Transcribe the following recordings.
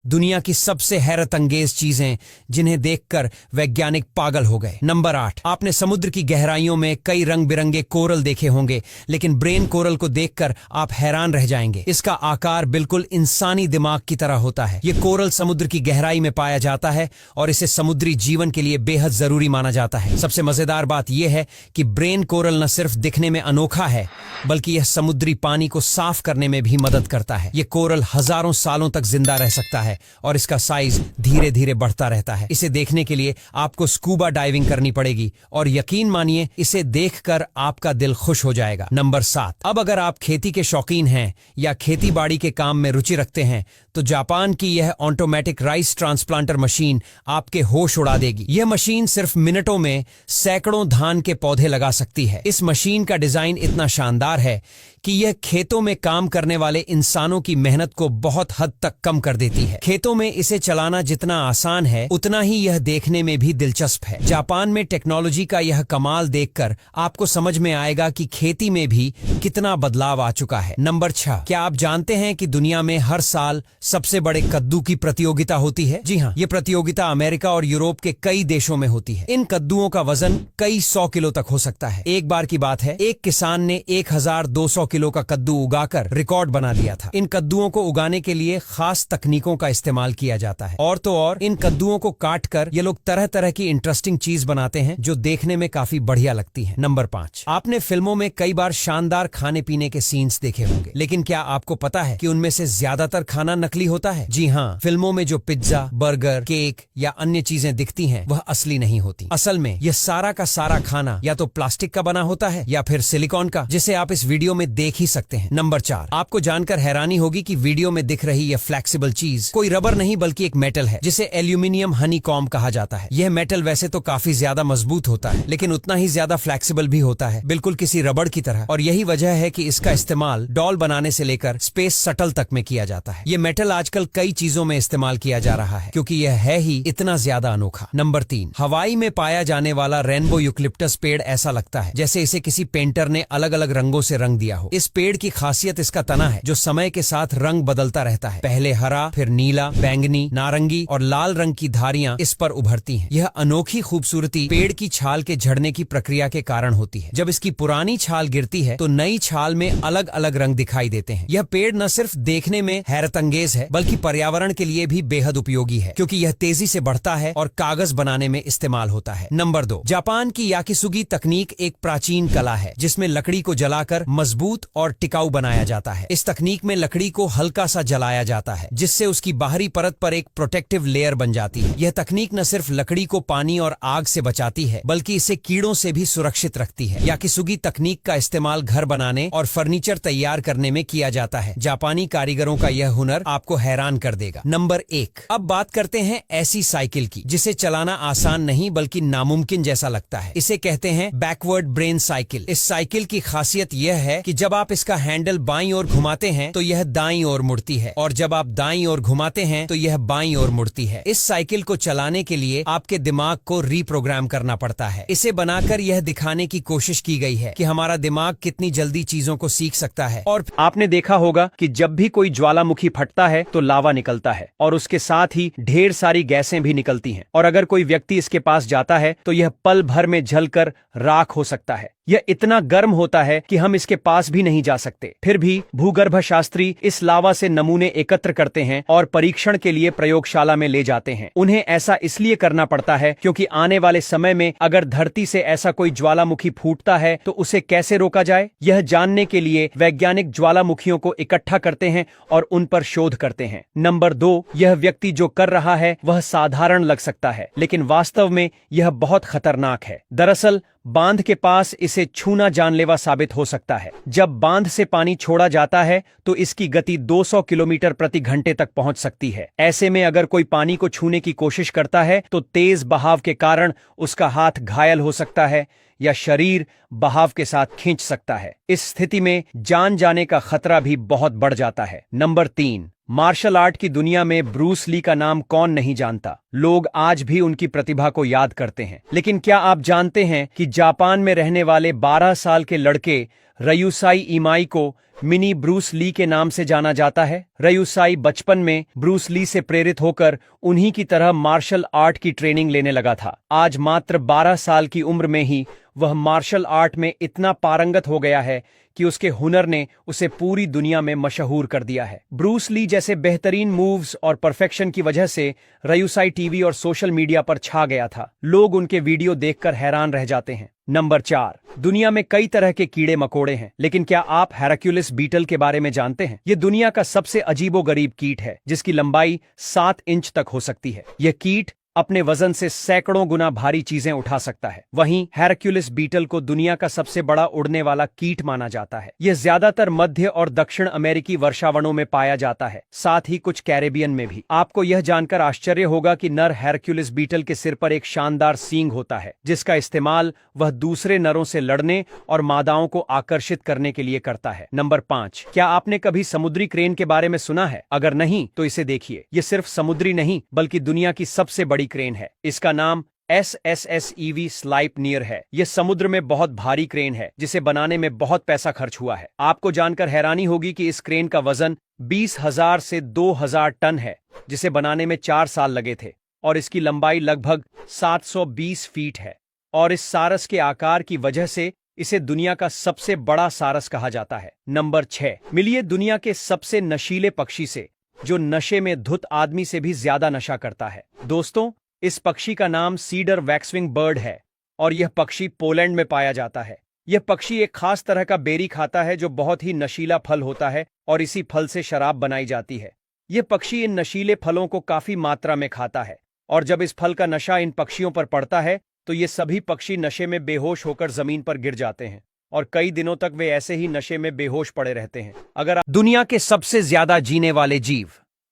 दुनिया की सबसे हैरत अंगेज चीजें जिन्हें देखकर वैज्ञानिक पागल हो गए। नंबर 8, आपने समुद्र की गहराइयों में कई रंग बिरंगे कोरल देखे होंगे, लेकिन ब्रेन कोरल को देखकर आप हैरान रह जाएंगे। इसका आकार बिल्कुल इंसानी दिमाग की तरह होता है। ये कोरल समुद्र की गहराई में पाया जाता है और इसे समुद्री जीवन के लिए बेहद जरूरी माना जाता है। सबसे मजेदार बात यह है कि ब्रेन कोरल न सिर्फ दिखने में अनोखा है, बल्कि यह समुद्री पानी को साफ करने में भी मदद करता है। ये कोरल हजारों सालों तक जिंदा रह सकता है और इसका साइज धीरे धीरे बढ़ता रहता है। इसे देखने के लिए आपको स्कूबा डाइविंग करनी पड़ेगी और यकीन मानिए इसे देखकर आपका दिल खुश हो जाएगा। नंबर 7, अब अगर आप खेती के शौकीन हैं या खेती बाड़ी के काम में रुचि रखते हैं तो जापान की यह ऑटोमेटिक राइस ट्रांसप्लांटर मशीन आपके होश उड़ा देगी। यह मशीन सिर्फ मिनटों में सैकड़ों धान के पौधे लगा सकती है। इस मशीन का डिजाइन इतना शानदार है कि यह खेतों में काम करने वाले इंसानों की मेहनत को बहुत हद तक कम कर देती है। खेतों में इसे चलाना जितना आसान है, उतना ही यह देखने में भी दिलचस्प है। जापान में टेक्नोलॉजी का यह कमाल देखकर आपको समझ में आएगा कि खेती में भी कितना बदलाव आ चुका है। नंबर 6, क्या आप जानते हैं कि दुनिया में हर साल सबसे बड़े कद्दू की प्रतियोगिता होती है? जी हाँ, ये प्रतियोगिता अमेरिका और यूरोप के कई देशों में होती है। इन कद्दुओं का वजन कई 100 किलो तक हो सकता है। एक बार की बात है, एक किसान ने 1200 किलो का कद्दू उगाकर रिकॉर्ड बना दिया था। इन कद्दुओं को उगाने के लिए खास तकनीकों का इस्तेमाल किया जाता है। और तो और इन कद्दुओं को काट कर ये लोग तरह तरह की इंटरेस्टिंग चीज बनाते हैं जो देखने में काफी बढ़िया लगती है। नंबर 5, आपने फिल्मों में कई बार शानदार खाने पीने के सीन्स देखे होंगे, लेकिन क्या आपको पता है कि उनमें से ज्यादातर खाना नकली होता है? जी हाँ, फिल्मों में जो पिज्जा, बर्गर, केक या अन्य चीजें दिखती हैं वह असली नहीं होती। असल में यह सारा का सारा खाना या तो प्लास्टिक का बना होता है या फिर सिलिकॉन का, जिसे आप इस वीडियो में देख ही सकते हैं। नंबर 4, आपको जानकर हैरानी होगी कि वीडियो में दिख रही यह फ्लेक्सिबल चीज कोई रबर नहीं बल्कि एक मेटल है, जिसे एल्यूमिनियम हनीकॉम्ब कहा जाता है। यह मेटल वैसे तो काफी ज्यादा मजबूत होता है, लेकिन उतना ही ज्यादा फ्लेक्सिबल भी होता है, बिल्कुल किसी रबड़ की तरह। और यही वजह है कि इसका इस्तेमाल डॉल बनाने से लेकर स्पेस शटल तक में किया जाता है। यह मेटल आजकल कई चीजों में इस्तेमाल किया जा रहा है क्योंकि यह है ही इतना ज्यादा अनोखा। नंबर 3, हवाई में पाया जाने वाला रेनबो यूकलिप्टस पेड़ ऐसा लगता है जैसे इसे किसी पेंटर ने अलग अलग रंगों से रंग दिया हो। इस पेड़ की खासियत इसका तना है जो समय के साथ रंग बदलता रहता है। पहले हरा, फिर नीला, बैंगनी, नारंगी और लाल रंग की धारियां इस पर उभरती हैं। यह अनोखी खूबसूरती पेड़ की छाल के झड़ने की प्रक्रिया के कारण होती है। जब इसकी पुरानी छाल गिरती है तो नई छाल में अलग अलग रंग दिखाई देते हैं। यह पेड़ न सिर्फ देखने में हैरतअंगेज है बल्कि पर्यावरण के लिए भी बेहद उपयोगी है क्योंकि यह तेजी से बढ़ता है और कागज बनाने में इस्तेमाल होता है। नंबर 2, जापान की याकिसुगी तकनीक एक प्राचीन कला है जिसमें लकड़ी को जलाकर मजबूत और टिकाऊ बनाया जाता है। इस तकनीक में लकड़ी को हल्का सा जलाया जाता है जिससे उसकी बाहरी परत पर एक प्रोटेक्टिव लेयर बन जाती है। यह तकनीक न सिर्फ लकड़ी को पानी और आग से बचाती है बल्कि इसे कीड़ों से भी सुरक्षित रखती है। याकिसुगी तकनीक का इस्तेमाल घर बनाने और फर्नीचर तैयार करने में किया जाता है। जापानी कारीगरों का यह हुनर आपको हैरान कर देगा। नंबर 1, अब बात करते हैं ऐसी साइकिल की जिसे चलाना आसान नहीं बल्कि नामुमकिन जैसा लगता है। इसे कहते हैं बैकवर्ड ब्रेन साइकिल। इस साइकिल की खासियत यह है कि जब आप इसका हैंडल बाईं ओर घुमाते हैं तो यह दाईं ओर मुड़ती है और जब आप दाईं ओर घुमाते हैं तो यह बाईं ओर मुड़ती है। इस साइकिल को चलाने के लिए आपके दिमाग को रीप्रोग्राम करना पड़ता है। इसे बनाकर यह दिखाने की कोशिश की गई है कि हमारा दिमाग कितनी जल्दी चीजों को सीख सकता है। और आपने देखा होगा कि जब भी कोई ज्वालामुखी फटता है तो लावा निकलता है और उसके साथ ही ढेर सारी गैसें भी निकलती हैं। और अगर कोई व्यक्ति इसके पास जाता है तो यह पल भर में जलकर राख हो सकता है। यह इतना गर्म होता है कि हम इसके पास भी नहीं जा सकते। फिर भी भूगर्भ शास्त्री इस लावा से नमूने एकत्र करते हैं और परीक्षण के लिए प्रयोगशाला में ले जाते हैं। उन्हें ऐसा इसलिए करना पड़ता है क्योंकि आने वाले समय में अगर धरती से ऐसा कोई ज्वालामुखी फूटता है तो उसे कैसे रोका जाए, यह जानने के लिए वैज्ञानिक ज्वालामुखियों को इकट्ठा करते हैं और उन पर शोध करते हैं। नंबर 2, यह व्यक्ति जो कर रहा है वह साधारण लग सकता है लेकिन वास्तव में यह बहुत खतरनाक है। दरअसल बांध के पास इसे छूना जानलेवा साबित हो सकता है। जब बांध से पानी छोड़ा जाता है तो इसकी गति 200 किलोमीटर प्रति घंटे तक पहुंच सकती है। ऐसे में अगर कोई पानी को छूने की कोशिश करता है तो तेज बहाव के कारण उसका हाथ घायल हो सकता है या शरीर बहाव के साथ खींच सकता है। इस स्थिति में जान जाने का खतरा भी बहुत बढ़ जाता है। नंबर 3, मार्शल आर्ट की दुनिया में ब्रूस ली का नाम कौन नहीं जानता। लोग आज भी उनकी प्रतिभा को याद करते हैं। लेकिन क्या आप जानते हैं कि जापान में रहने वाले 12 साल के लड़के रयूसाई इमाई को मिनी ब्रूस ली के नाम से जाना जाता है। रयूसाई बचपन में ब्रूस ली से प्रेरित होकर उन्हीं की तरह मार्शल आर्ट की ट्रेनिंग लेने लगा था। आज मात्र 12 साल की उम्र में ही वह मार्शल आर्ट में इतना पारंगत हो गया है कि उसके हुनर ने उसे पूरी दुनिया में मशहूर कर दिया है। ब्रूस ली जैसे बेहतरीन मूव्स और परफेक्शन की वजह से रयूसाई टीवी और सोशल मीडिया पर छा गया था। लोग उनके वीडियो देखकर हैरान रह जाते हैं। नंबर 4, दुनिया में कई तरह के कीड़े मकोड़े हैं, लेकिन क्या आप हेराक्युलिस बीटल के बारे में जानते हैं? ये दुनिया का सबसे अजीबोगरीब कीट है, जिसकी लंबाई 7 इंच तक हो सकती है। यह कीट अपने वजन से सैकड़ों गुना भारी चीजें उठा सकता है। वहीं हेराक्युलिस बीटल को दुनिया का सबसे बड़ा उड़ने वाला कीट माना जाता है। यह ज्यादातर मध्य और दक्षिण अमेरिकी वर्षावनों में पाया जाता है, साथ ही कुछ कैरेबियन में भी। आपको यह जानकर आश्चर्य होगा कि नर हेराक्युलिस बीटल के सिर पर एक शानदार सींग होता है, जिसका इस्तेमाल वह दूसरे नरों से लड़ने और मादाओं को आकर्षित करने के लिए करता है। नंबर 5, क्या आपने कभी समुद्री क्रेन के बारे में सुना है? अगर नहीं तो इसे देखिए। यह सिर्फ समुद्री नहीं बल्कि दुनिया की सबसे बड़ी क्रेन है। इसका नाम SSSEV स्लाइपनीर है। यह समुद्र में बहुत भारी क्रेन है, जिसे बनाने में बहुत पैसा खर्च हुआ है। आपको जानकर हैरानी होगी कि इस क्रेन का वजन 20,000 से 2,000 टन है, जिसे बनाने में 4 साल लगे थे, और इसकी लंबाई लगभग 720 फीट है। और इस सारस के आकार की वजह से इसे दुनिया का सबसे बड़ा सारस कहा जाता है। नंबर 6, मिलिए दुनिया के सबसे नशीले पक्षी से, जो नशे में धुत आदमी से भी ज्यादा नशा करता है। दोस्तों, इस पक्षी का नाम सीडर वैक्सविंग बर्ड है, और यह पक्षी पोलैंड में पाया जाता है। यह पक्षी एक खास तरह का बेरी खाता है, जो बहुत ही नशीला फल होता है, और इसी फल से शराब बनाई जाती है। यह पक्षी इन नशीले फलों को काफी मात्रा में खाता है, और जब इस फल का नशा इन पक्षियों पर पड़ता है तो ये सभी पक्षी नशे में बेहोश होकर जमीन पर गिर जाते हैं, और कई दिनों तक वे ऐसे ही नशे में बेहोश पड़े रहते हैं। अगर दुनिया के सबसे ज्यादा जीने वाले जीव।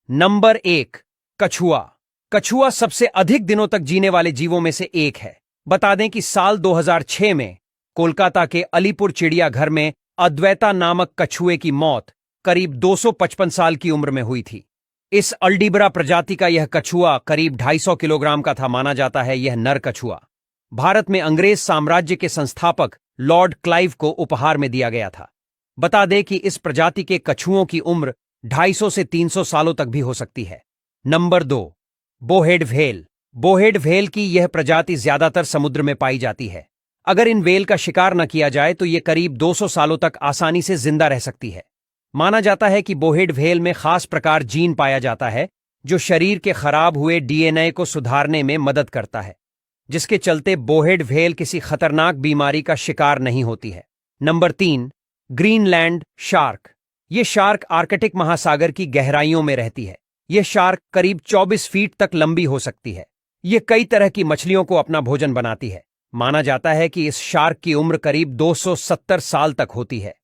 नंबर 1, कछुआ। कछुआ सबसे अधिक दिनों तक जीने वाले जीवों में से एक है। बता दें कि साल 2006 में कोलकाता के अलीपुर चिड़ियाघर में अद्वैता नामक कछुए की मौत करीब 255 साल की उम्र में हुई थी। इस अल्डीबरा प्रजाति का यह कछुआ करीब 250 किलोग्राम का था। माना जाता है यह नर कछुआ भारत में अंग्रेज साम्राज्य के संस्थापक लॉर्ड क्लाइव को उपहार में दिया गया था। बता दें कि इस प्रजाति के कछुओं की उम्र 250 से 300 सालों तक भी हो सकती है। Number 2, bowhead whale. Bowhead whale की यह प्रजाति ज्यादातर समुद्र में पाई जाती है। अगर इन व्हेल का शिकार न किया जाए तो यह करीब 200 सालों तक आसानी से जिंदा रह सकती है। माना जाता है कि बोहेड व्हेल में खास प्रकार जीन पाया जाता है, जो शरीर के खराब हुए डीएनए को सुधारने में मदद करता है, जिसके चलते बोहेड व्हेल किसी खतरनाक बीमारी का शिकार नहीं होती है। Number 3, Greenland shark. यह शार्क आर्कटिक महासागर की गहराइयों में रहती है। यह शार्क करीब 24 फीट तक लंबी हो सकती है। यह कई तरह की मछलियों को अपना भोजन बनाती है। माना जाता है कि इस शार्क की उम्र करीब 270 साल तक होती है।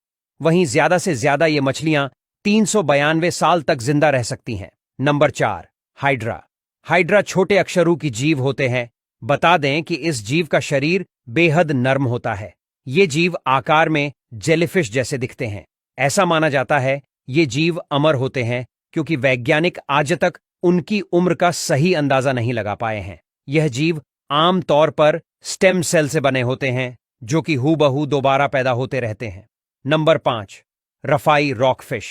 वहीं ज्यादा से ज्यादा ये मछलियां 392 साल तक जिंदा रह सकती हैं। Number 4, hydra. हाइड्रा छोटे अक्षरों की जीव होते हैं। बता दें कि इस जीव का शरीर बेहद नर्म होता है। ये जीव आकार में जेलीफिश जैसे दिखते हैं। ऐसा माना जाता है ये जीव अमर होते हैं, क्योंकि वैज्ञानिक आज तक उनकी उम्र का सही अंदाजा नहीं लगा पाए हैं। यह जीव आम तौर पर स्टेम सेल से बने होते हैं, जो कि हूबहू दोबारा पैदा होते रहते हैं। Number 5, rougheye rockfish.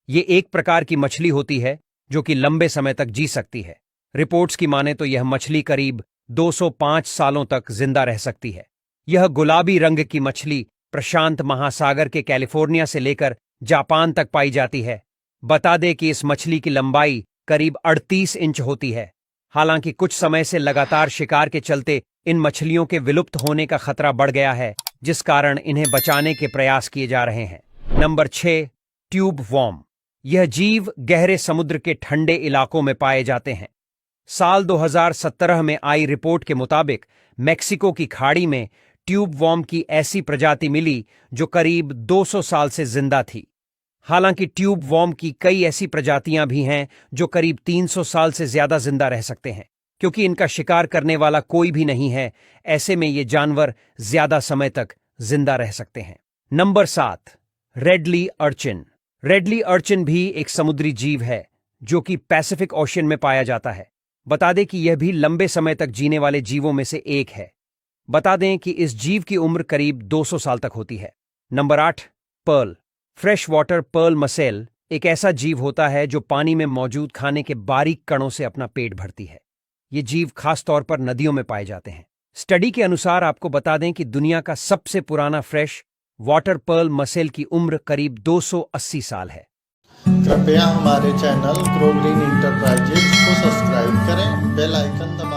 ये एक प्रकार की मछली होती है जो कि लंबे समय तक जी सकती है। रिपोर्ट्स की माने तो यह मछली करीब 205 सालों तक जिंदा रह सकती है। यह गुलाबी रंग की मछली प्रशांत महासागर के कैलिफोर्निया से लेकर जापान तक पाई जाती है। बता दें कि इस मछली की लंबाई करीब 38 इंच होती है। हालांकि कुछ समय से लगातार शिकार के चलते इन मछलियों के विलुप्त होने का खतरा बढ़ गया है, जिस कारण इन्हें बचाने के प्रयास किए जा रहे हैं। Number 6, tube worm. यह जीव गहरे समुद्र के ठंडे इलाकों में पाए जाते हैं। साल 2017 में आई रिपोर्ट के मुताबिक मेक्सिको की खाड़ी में ट्यूब वॉर्म की ऐसी प्रजाति मिली जो करीब 200 साल से जिंदा थी। हालांकि ट्यूब वॉर्म की कई ऐसी प्रजातियां भी हैं जो करीब 300 साल से ज्यादा जिंदा रह सकते हैं। क्योंकि इनका शिकार करने वाला कोई भी नहीं है, ऐसे में ये जानवर ज्यादा समय तक जिंदा रह सकते हैं। नंबर 7, रेडली अर्चिन। रेडली अर्चिन भी एक समुद्री जीव है जो कि पैसिफिक ओशन में पाया जाता है। बता दें कि यह भी लंबे समय तक जीने वाले जीवों में से एक है। बता दें कि इस जीव की उम्र करीब 200 साल तक होती है। Number 8, pearl. Freshwater pearl mussel एक ऐसा जीव होता है जो पानी में मौजूद खाने के बारीक कणों से अपना पेट भरती है। ये जीव खास तौर पर नदियों में पाए जाते हैं। स्टडी के अनुसार आपको बता दें कि दुनिया का सबसे पुराना फ्रेश वाटर पर्ल मसेल की उम्र करीब 280 साल है। कृपया हमारे चैनल ग्रो ग्रीन इंटरप्राइजेज को सब्सक्राइब करें, बेल आइकन दबाएं।